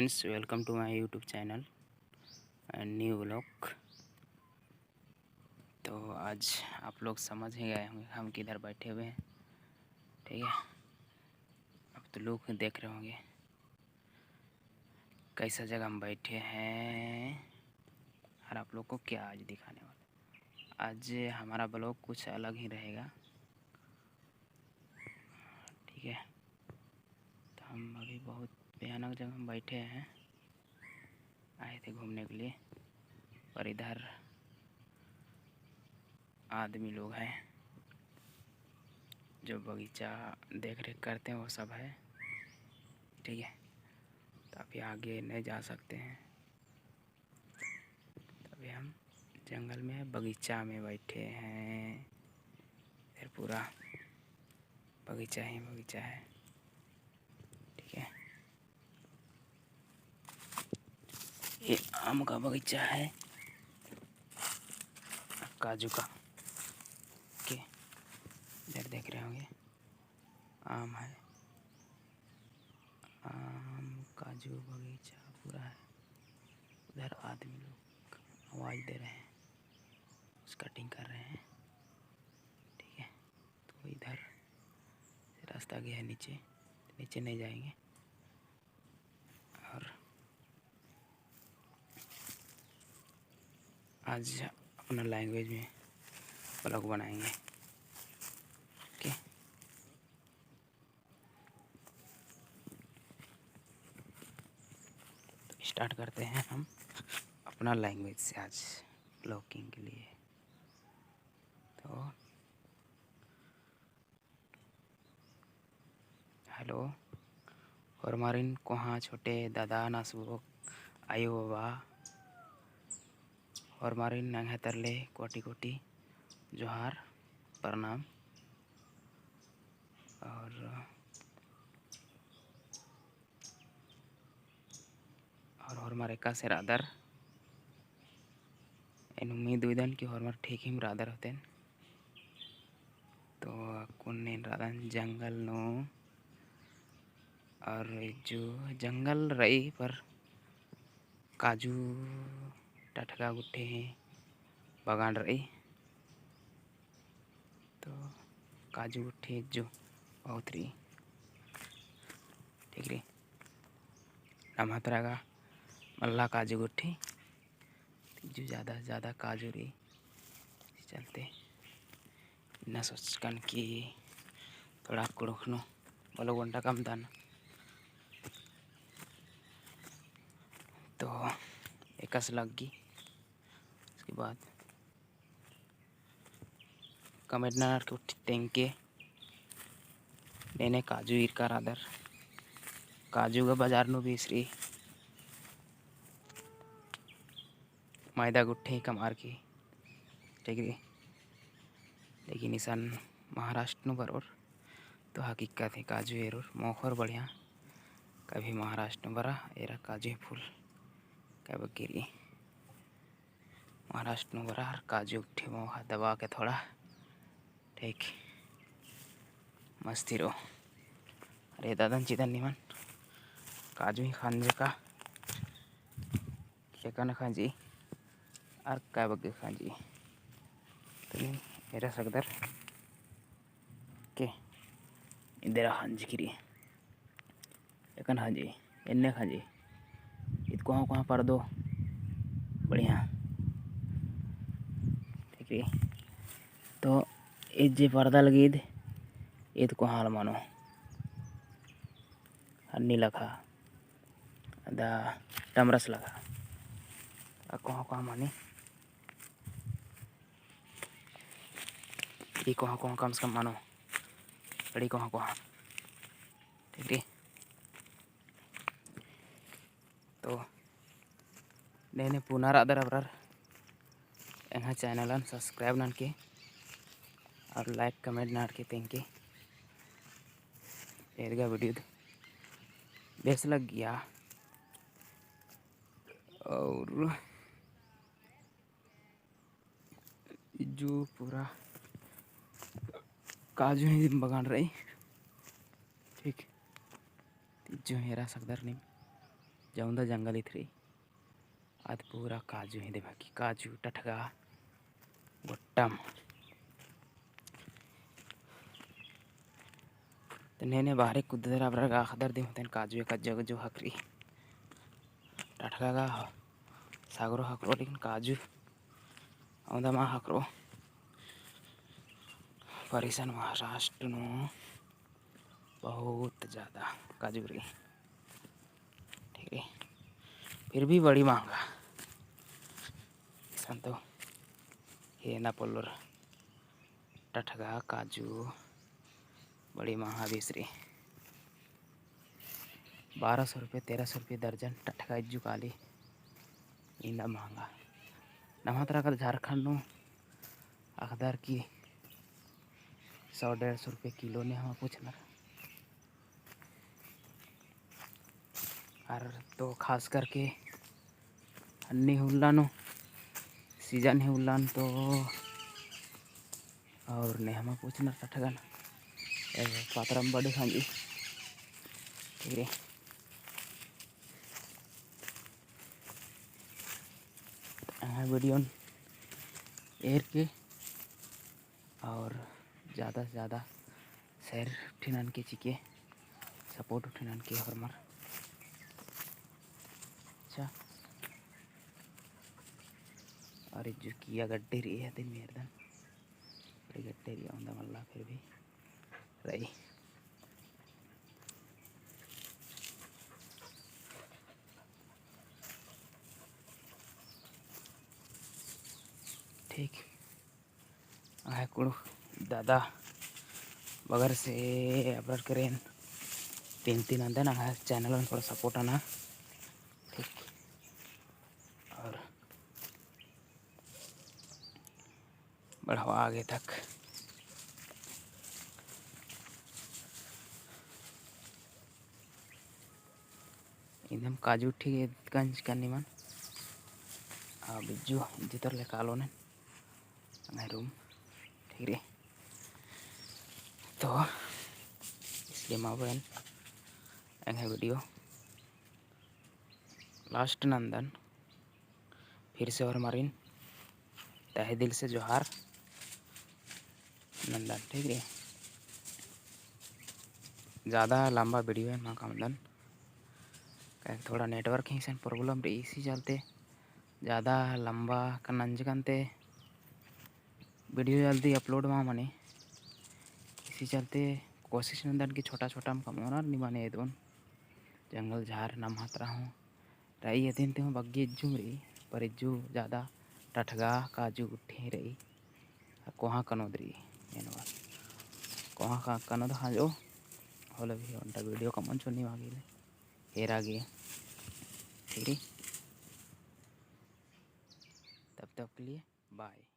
Friends, welcome to my YouTube channel and new vlog. तो आज आप लोग समझ ही गए होंगे हम किधर बैठे हुए हैं। ठीक है, अब तो लोग देख रहे होंगे कैसा जगह हम बैठे हैं और आप लोग को क्या आज दिखाने वाला। आज हमारा ब्लॉग कुछ अलग ही रहेगा। ठीक है, तो हम अभी बहुत भयानक जगह हम बैठे हैं, आए थे घूमने के लिए, और इधर आदमी लोग हैं जो बगीचा देख रेख करते हैं, वो सब है। ठीक है, तो अभी आगे नहीं जा सकते हैं। अभी हम जंगल में बगीचा में बैठे हैं। इधर पूरा बगीचा ही बगीचा है। ठीक है, ये आम का बगीचा है, काजू का। के इधर देख रहे होंगे आम है, आम काजू बगीचा पूरा है। उधर आदमी लोग आवाज़ दे रहे हैं, उस कटिंग कर रहे हैं। ठीक है, तो इधर से रास्ता गया है नीचे, नीचे नहीं जाएंगे। और आज अपना लैंग्वेज में ब्लॉग बनाएंगे। ओके, तो स्टार्ट करते हैं हम अपना लैंग्वेज से आज ब्लॉगिंग के लिए। तो हेलो, hormarin koha छोटे दादा नासबुक आयो बाबा, hormarin नंगे तरले कोटि कोटि जोहार प्रणाम। और hormare का से रादर इन उम्मीद उदन की hormar ठीक ही रादर होते हैं। तो कुन्ने रादन जंगल नो, और जो जंगल रही पर काजू टटका गुट्ठे बागान रही। तो काजू गुट्ठे जो बहुत रही। ठीक रही नमहतरा का मल्ला काजू गुट्ठी जो ज़्यादा से ज़्यादा काजू रही चलते न सोचकन कि थोड़ा कुड़खनो बोलो घंटा कम था ना। तो एकस लग गई। उसके बाद कमेटनार के उठी तेंके नेने काजू इरका रादर काजू का बाजार नो बीसरी मैदा गुट्ठे कमार की। ठीक है, लेकिन ईसान महाराष्ट्र नो बरोर तो हकीकत है काजू एरोर मोखर बढ़िया। कभी महाराष्ट्र बरा एरा काजू फूल कब गिरी महाराष्ट्र बरा काजू उठी मोहा दबा के थोड़ा। ठीक मस्ती रो। अरे दादा चिदन निमन काजू ही खाने का क्या खाजी और क्या बगे खाजी। तो मेरा सकदर के इधर हांजी किरी एकन हांजी इन्ने खाजी इत कहाँ पर दो बढ़िया। ठीक है, तो इत जे पर्दा लगी इत को हाल मानो अन्नी लखा अदा टमरस लखा कहाँ मानी ये कहाँ कम से कम मानो बड़ी कहाँ। ठीक है, तो नेने पुनः अदर अबर एंगा चैनल सब्सक्राइब नन के और लाइक कमेंट नार के थैंक यू। एरगा वीडियो बेस लग गया। और जो पूरा काजू ही बगान रही। ठीक जो हेरा सकदर नहीं जाऊंदा जंगल इथरी अद पूरा काजू हिंदे बाकी काजू टठगा गोट्टम तो नेने बाहरे कुदर अब्रा खदर दी होतेन काजू का जग जो हकरी टठगा गा सागरो हकरो लेकिन काजू औंदा मा हकरो परिसन महाराष्ट्र नो बहुत ज़्यादा काजू रही ठीक है फिर भी बड़ी महंगा संतो ये ना पोलोर टठगा काजू बड़ी महंगा बिसरी 1200 रुपये 1300 रुपये दर्जन टठगा इज्जू काली इंदा महंगा नमात्रा का झारखंड नो अखदार की 100-150 रुपये किलो ने हम पूछना और तो खास करके अन्नी हुल्लानो सीजन है उल्लान तो और ने हम पूछना टठगा पात्रम बड़े खांजी ठीक है वीडियो एयर के और ज़्यादा से ज़्यादा शेयर उठिनान के चिके सपोर्ट उठिनान के हरमर अच्छा और जो किया गड्ढे रही है दिन मेरदन गड्ढे रही होंदा मल्ला फिर भी रही ठीक है कुड़ दादा बगर से अपलोड करें 3 अंदर ना चैनल में थोड़ा सपोर्ट आना ठीक और बढ़ावा आगे तक एकदम काजू ठीक गंज करनी मन बिज्जू जितर ले कालो ने रूम ठीक है तो इसलिए मावन एंगे वीडियो लास्ट नंदन फिर से और मारिन तहे दिल से जोहार नंदन ठीक है ज़्यादा लंबा वीडियो है माँ कामदन थोड़ा नेटवर्क ही प्रॉब्लम रही इसी चलते ज़्यादा लंबा कनंज कंते वीडियो जल्दी अपलोड माँ मने इसी चलते कोशिश नंदन की छोटा छोटा हम कमोना नहीं माने दोन जंगल झार नम हाथ रहा हूँ रही ये दिन ते बग्गी इज्जू रही पर इज्जू ज़्यादा टठगा काजू उठी रही कोहा कनोद रही कोहा का कनोद हाँ जो होले भी उनका वीडियो कमन चुनी मांगी हेर आ गई ठीक है तब तक के लिए बाय।